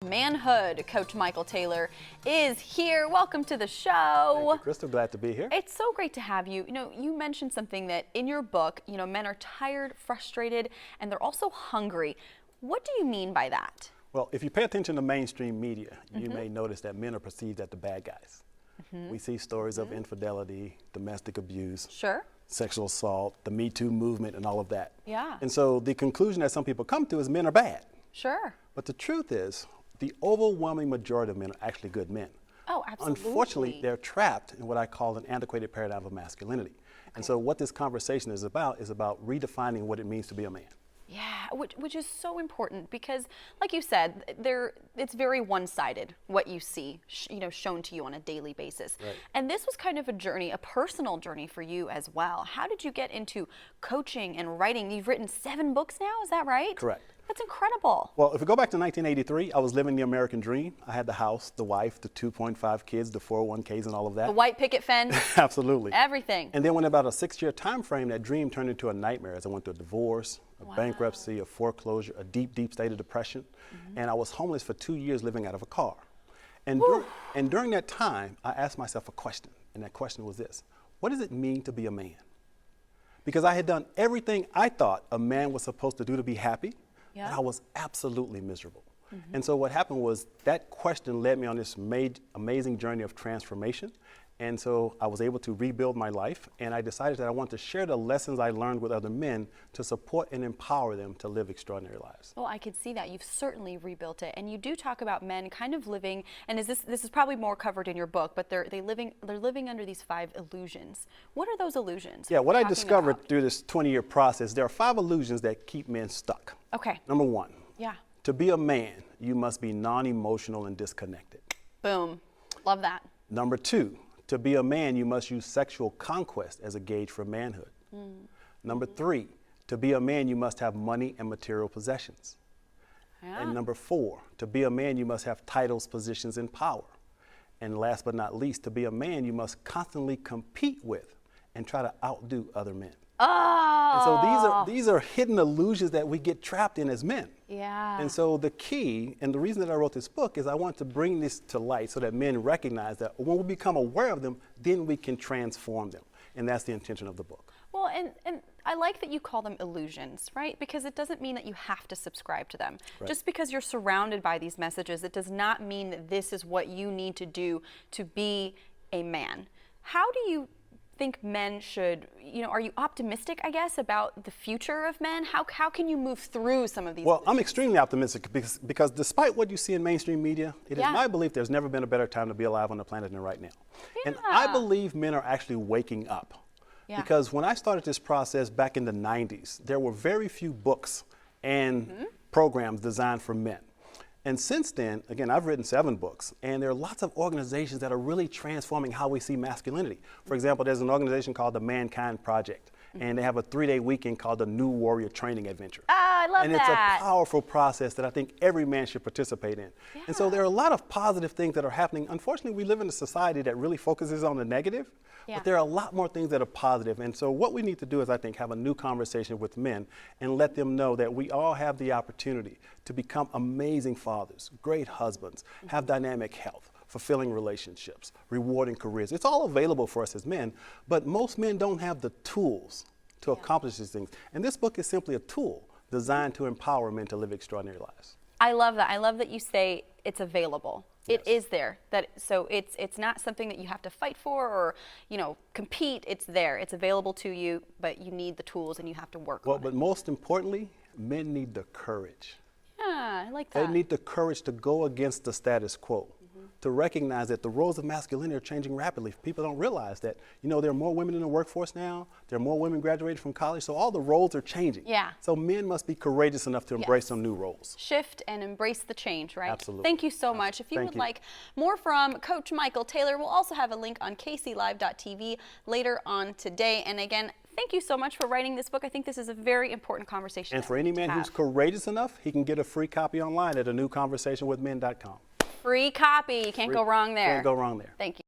Manhood. Coach Michael Taylor is here. Welcome to the show. Thank you, Crystal. Glad to be here. It's so great to have you. You mentioned something that in your book, men are tired, frustrated, and they're also hungry. What do you mean by that? Well, if you pay attention to mainstream media, you may notice that men are perceived as the bad guys. We see stories of infidelity, domestic abuse, sexual assault, the Me Too movement, and all of that. Yeah. And so the conclusion that some people come to is men are bad. Sure. But the truth is, the overwhelming majority of men are actually good men. Oh, absolutely. Unfortunately, they're trapped in what I call an antiquated paradigm of masculinity. And so what this conversation is about redefining what it means to be a man. Yeah, which is so important because, like you said, it's very one-sided what you see, shown to you on a daily basis. Right. And this was kind of a journey, a personal journey for you as well. How did you get into coaching and writing? You've written 7 books now, is that right? Correct. That's incredible. Well, if we go back to 1983, I was living the American dream. I had the house, the wife, the 2.5 kids, the 401ks, and all of that. The white picket fence. Absolutely. Everything. And then when about a 6-year time frame, that dream turned into a nightmare as I went through a divorce, a bankruptcy, a foreclosure, a deep, deep state of depression. And I was homeless for 2 years living out of a car. And during that time, I asked myself a question, and that question was this: what does it mean to be a man? Because I had done everything I thought a man was supposed to do to be happy, but I was absolutely miserable. And so what happened was that question led me on this amazing journey of transformation. And so I was able to rebuild my life, and I decided that I wanted to share the lessons I learned with other men to support and empower them to live extraordinary lives. Well, I could see that. You've certainly rebuilt it. And you do talk about men kind of living, and this is probably more covered in your book, but they're living under these 5 illusions. What are those illusions? Yeah, what I discovered through this 20-year process, there are 5 illusions that keep men stuck. Okay. Number 1. Yeah. To be a man, you must be non-emotional and disconnected. Boom. Love that. Number 2. To be a man, you must use sexual conquest as a gauge for manhood. Number 3, to be a man, you must have money and material possessions. And number 4, to be a man, you must have titles, positions, and power. And last but not least, to be a man, you must constantly compete with and try to outdo other men. Oh. And so these are hidden illusions that we get trapped in as men. Yeah. And so the key, and the reason that I wrote this book, is I want to bring this to light so that men recognize that when we become aware of them, then we can transform them. And that's the intention of the book. Well, and I like that you call them illusions, right? Because it doesn't mean that you have to subscribe to them. Right. Just because you're surrounded by these messages, it does not mean that this is what you need to do to be a man. How do you think men should, are you optimistic, I guess, about the future of men? How can you move through some of these? Well, I'm extremely optimistic because despite what you see in mainstream media, it is my belief there's never been a better time to be alive on the planet than right now. And I believe men are actually waking up. Because when I started this process back in the 90s, there were very few books and programs designed for men. And since then, again, I've written 7 books, and there are lots of organizations that are really transforming how we see masculinity. For example, there's an organization called the Mankind Project, and they have a 3-day weekend called the New Warrior Training Adventure. I love that. And it's a powerful process that I think every man should participate in. And so there are a lot of positive things that are happening. Unfortunately, we live in a society that really focuses on the negative, but there are a lot more things that are positive. And so what we need to do is, I think, have a new conversation with men and let them know that we all have the opportunity to become amazing fathers, great husbands, have dynamic health, fulfilling relationships, rewarding careers. It's all available for us as men, but most men don't have the tools to accomplish these things. And this book is simply a tool designed to empower men to live extraordinary lives. I love that. I love that you say it's available. It is there. So it's not something that you have to fight for or compete. It's there. It's available to you, but you need the tools and you have to work on it. Well, but most importantly, men need the courage. Yeah, I like that. They need the courage to go against the status quo, to recognize that the roles of masculinity are changing rapidly. People don't realize that, there are more women in the workforce now, there are more women graduating from college, so all the roles are changing. Yeah. So men must be courageous enough to embrace some new roles. Shift and embrace the change, right? Absolutely. Thank you so much. If you would like more from Coach Michael Taylor, we'll also have a link on kclive.tv later on today. And again, thank you so much for writing this book. I think this is a very important conversation. And for any man who's courageous enough, he can get a free copy online at anewconversationwithmen.com. Free copy. You can't go wrong there. Can't go wrong there. Thank you.